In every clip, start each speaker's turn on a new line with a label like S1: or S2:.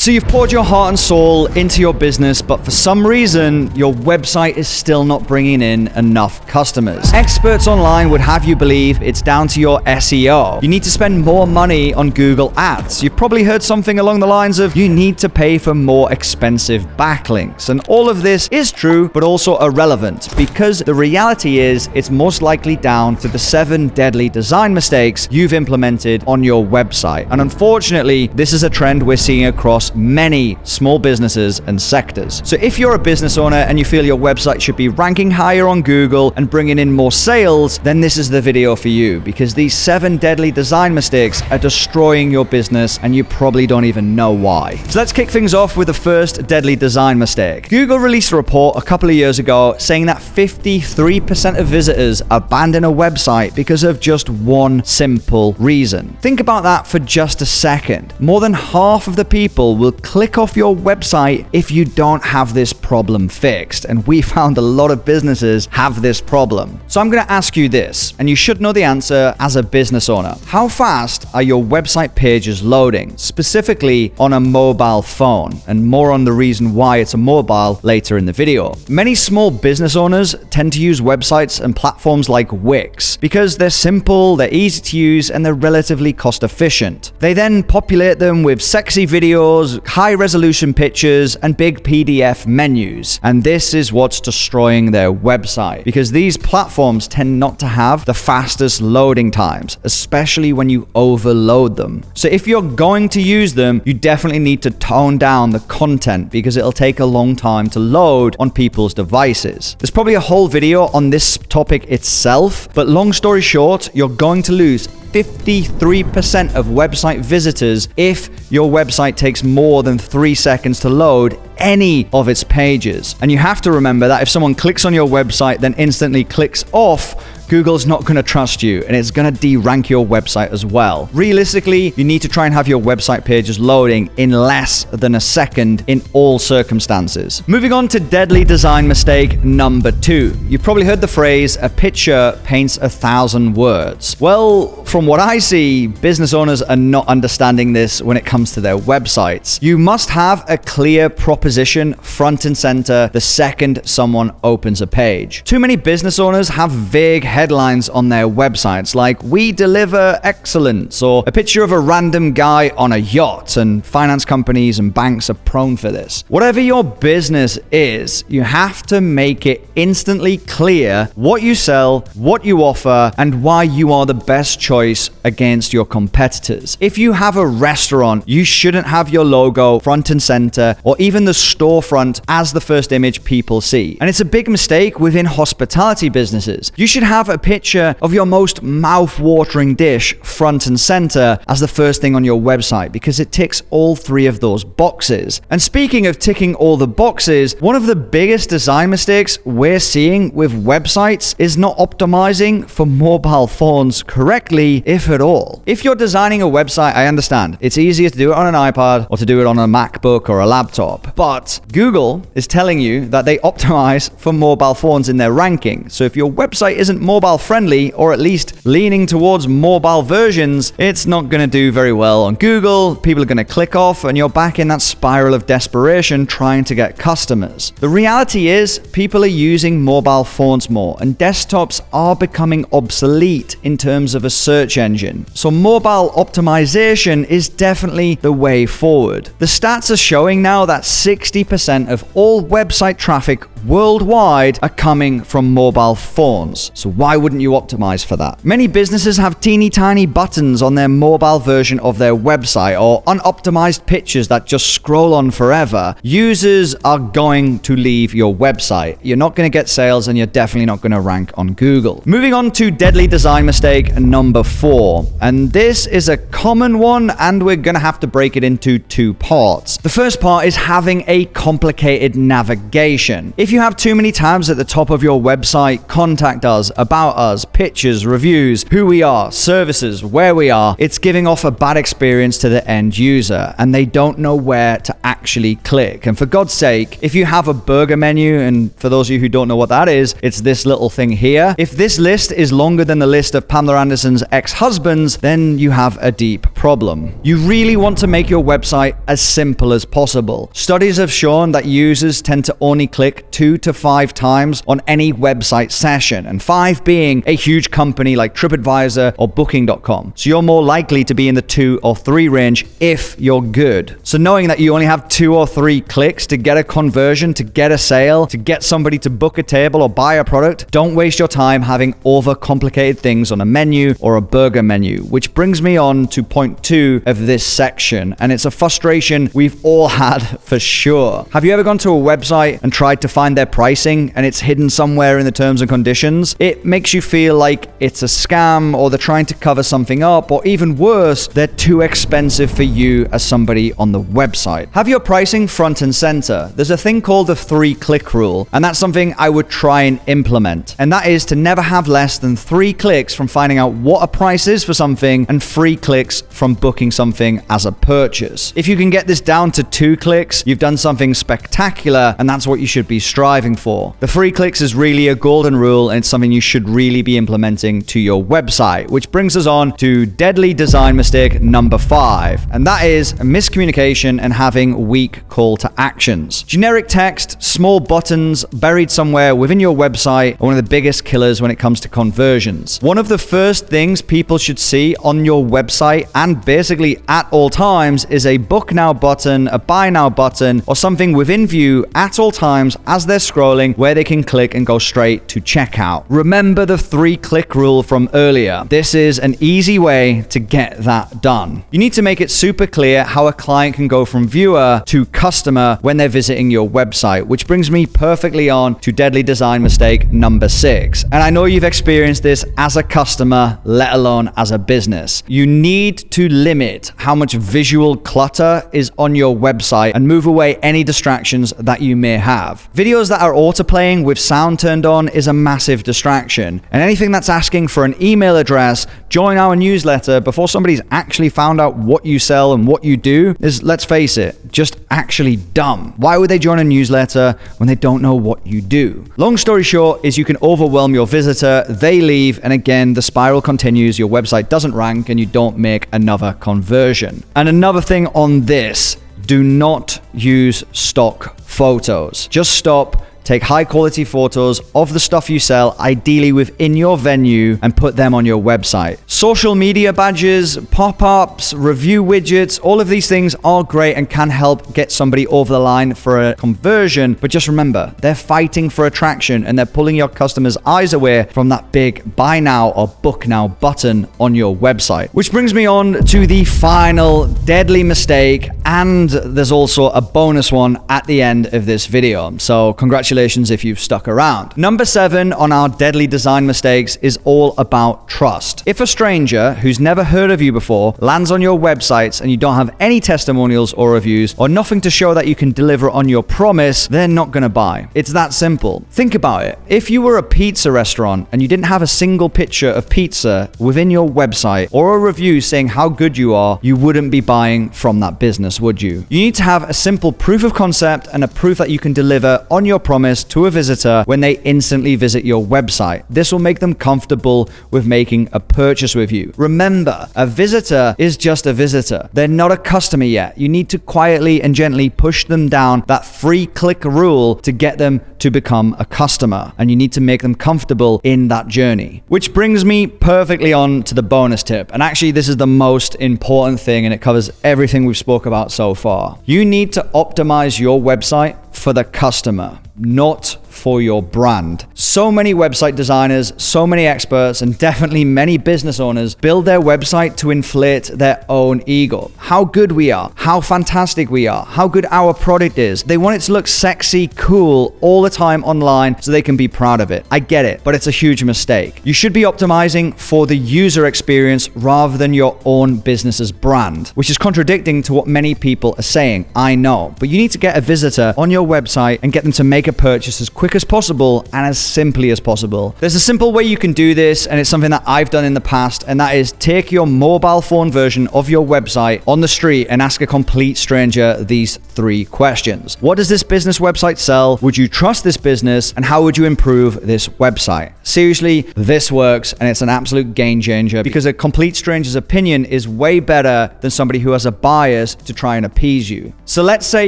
S1: So you've poured your heart and soul into your business, but for some reason, your website is still not bringing in enough customers. Experts online would have you believe it's down to your SEO. You need to spend more money on Google Ads. You've probably heard something along the lines of you need to pay for more expensive backlinks. And all of this is true, but also irrelevant, because the reality is it's most likely down to the 7 deadly design mistakes you've implemented on your website. And unfortunately, this is a trend we're seeing across many small businesses and sectors. So if you're a business owner and you feel your website should be ranking higher on Google and bringing in more sales, then this is the video for you, because these 7 deadly design mistakes are destroying your business and you probably don't even know why. So let's kick things off with the first deadly design mistake. Google released a report a couple of years ago saying that 53% of visitors abandon a website because of just one simple reason. Think about that for just a second. More than half of the people will click off your website if you don't have this problem fixed. And we found a lot of businesses have this problem. So I'm going to ask you this, and you should know the answer as a business owner. How fast are your website pages loading, specifically on a mobile phone? And more on the reason why it's a mobile later in the video. Many small business owners tend to use websites and platforms like Wix because they're simple, they're easy to use, and they're relatively cost efficient. They then populate them with sexy videos, high-resolution pictures, and big PDF menus. And this is what's destroying their website, because these platforms tend not to have the fastest loading times, especially when you overload them. So if you're going to use them, you definitely need to tone down the content because it'll take a long time to load on people's devices. There's probably a whole video on this topic itself, but long story short, you're going to lose 53% of website visitors if your website takes more than 3 seconds to load any of its pages. And you have to remember that if someone clicks on your website then instantly clicks off, Google's not going to trust you and it's going to de-rank your website as well. Realistically, you need to try and have your website pages loading in less than a second in all circumstances. Moving on to deadly design mistake number 2. You've probably heard the phrase, a picture paints 1,000 words. Well, from what I see, business owners are not understanding this when it comes to their websites. You must have a clear proposition front and center the second someone opens a page. Too many business owners have vague headlines on their websites like "we deliver excellence" or a picture of a random guy on a yacht, and finance companies and banks are prone for this. Whatever your business is, you have to make it instantly clear what you sell, what you offer, and why you are the best choice against your competitors. If you have a restaurant, you shouldn't have your logo front and center or even the storefront as the first image people see. And it's a big mistake within hospitality businesses. You should have a picture of your most mouth-watering dish front and center as the first thing on your website because it ticks all 3 of those boxes. And speaking of ticking all the boxes, one of the biggest design mistakes we're seeing with websites is not optimizing for mobile phones correctly, if at all. If you're designing a website, I understand. It's easier to do it on an iPad or to do it on a MacBook or a laptop. But Google is telling you that they optimize for mobile phones in their ranking. So if your website isn't mobile friendly, or at least leaning towards mobile versions, it's not going to do very well on Google. People are going to click off and you're back in that spiral of desperation trying to get customers. The reality is people are using mobile phones more and desktops are becoming obsolete in terms of a search engine. So mobile optimization is definitely the way forward. The stats are showing now that 60% of all website traffic worldwide are coming from mobile phones. So why wouldn't you optimize for that? Many businesses have teeny tiny buttons on their mobile version of their website or unoptimized pictures that just scroll on forever. Users are going to leave your website. You're not going to get sales and you're definitely not going to rank on Google. Moving on to deadly design mistake number 4. And this is a common one and we're going to have to break it into 2 parts. The first part is having a complicated navigation. If you have too many tabs at the top of your website, contact us, about us, pictures, reviews, who we are, services, where we are, it's giving off a bad experience to the end user, and they don't know where to actually click. And for God's sake, if you have a burger menu, and for those of you who don't know what that is, it's this little thing here. If this list is longer than the list of Pamela Anderson's ex-husbands, then you have a deep problem. You really want to make your website as simple as possible. Studies have shown that users tend to only click 2 to 5 times on any website session, and 5 being a huge company like TripAdvisor or Booking.com. So you're more likely to be in the 2 or 3 range if you're good. So knowing that you only have 2 or 3 clicks to get a conversion, to get a sale, to get somebody to book a table or buy a product, don't waste your time having overcomplicated things on a menu or a burger menu, which brings me on to point 2 of this section, and it's a frustration we've all had for sure. Have you ever gone to a website and tried to find their pricing and it's hidden somewhere in the terms and conditions? It makes you feel like it's a scam, or they're trying to cover something up, or even worse, they're too expensive for you as somebody on the website. Have your pricing front and center. There's a thing called the 3-click rule, and that's something I would try and implement, and that is to never have less than 3 clicks from finding out what a price is for something and 3 clicks from booking something as a purchase. If you can get this down to 2 clicks, you've done something spectacular, and that's what you should be striving for. The 3 clicks is really a golden rule, and it's something you should really be implementing to your website, which brings us on to deadly design mistake number 5, and that is miscommunication and having weak call to actions. Generic text, small buttons buried somewhere within your website are one of the biggest killers when it comes to conversions. One of the first things people should see on your website, and basically at all times, is a book now button, a buy now button, or something within view at all times as they're scrolling where they can click and go straight to checkout. Remember the 3-click rule from earlier. This is an easy way to get that done. You need to make it super clear how a client can go from viewer to customer when they're visiting your website, which brings me perfectly on to deadly design mistake number 6. And I know you've experienced this as a customer, let alone as a business. You need to limit how much visual clutter is on your website and move away any distractions that you may have. Videos that are autoplaying with sound turned on is a massive distraction, and anything that's asking for an email address, join our newsletter before somebody's actually found out what you sell and what you do is, let's face it, just actually dumb. Why would they join a newsletter when they don't know what you do? Long story short is you can overwhelm your visitor, they leave, and again, the spiral continues, your website doesn't rank, and you don't make another conversion. And another thing on this, do not use stock photos. Just stop. Take high quality photos of the stuff you sell, ideally within your venue, and put them on your website. Social media badges, pop-ups, review widgets, all of these things are great and can help get somebody over the line for a conversion. But just remember, they're fighting for attraction and they're pulling your customers' eyes away from that big buy now or book now button on your website. Which brings me on to the final deadly mistake, and there's also a bonus one at the end of this video. So congratulations if you've stuck around. Number 7 on our deadly design mistakes is all about trust. If a stranger who's never heard of you before lands on your websites and you don't have any testimonials or reviews or nothing to show that you can deliver on your promise, they're not going to buy. It's that simple. Think about it. If you were a pizza restaurant and you didn't have a single picture of pizza within your website or a review saying how good you are, you wouldn't be buying from that business, would you? You need to have a simple proof of concept and a proof that you can deliver on your promise to a visitor when they instantly visit your website. This will make them comfortable with making a purchase with you. Remember, a visitor is just a visitor. They're not a customer yet. You need to quietly and gently push them down that 3-click rule to get them to become a customer, and you need to make them comfortable in that journey. Which brings me perfectly on to the bonus tip, and actually this is the most important thing and it covers everything we've spoke about so far. You need to optimize your website for the customer, not for your brand. So many website designers, so many experts, and definitely many business owners build their website to inflate their own ego. How good we are, how fantastic we are, how good our product is. They want it to look sexy, cool all the time online so they can be proud of it. I get it, but it's a huge mistake. You should be optimizing for the user experience rather than your own business's brand, which is contradicting to what many people are saying. I know, but you need to get a visitor on your website and get them to make a purchase as quick as possible and as simply as possible. There's a simple way you can do this, and it's something that I've done in the past, and that is take your mobile phone version of your website on the street and ask a complete stranger these 3 questions. What does this business website sell? Would you trust this business? And how would you improve this website? Seriously, this works, and it's an absolute game changer because a complete stranger's opinion is way better than somebody who has a bias to try and appease you. So let's say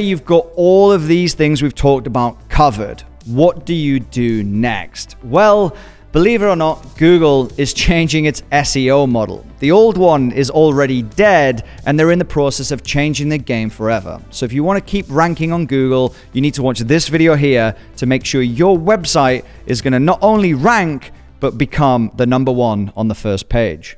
S1: you've got all of these things we've talked about covered. What do you do next? Well, believe it or not, Google is changing its SEO model. The old one is already dead, and they're in the process of changing the game forever. So if you want to keep ranking on Google, you need to watch this video here to make sure your website is going to not only rank, but become the #1 on the first page.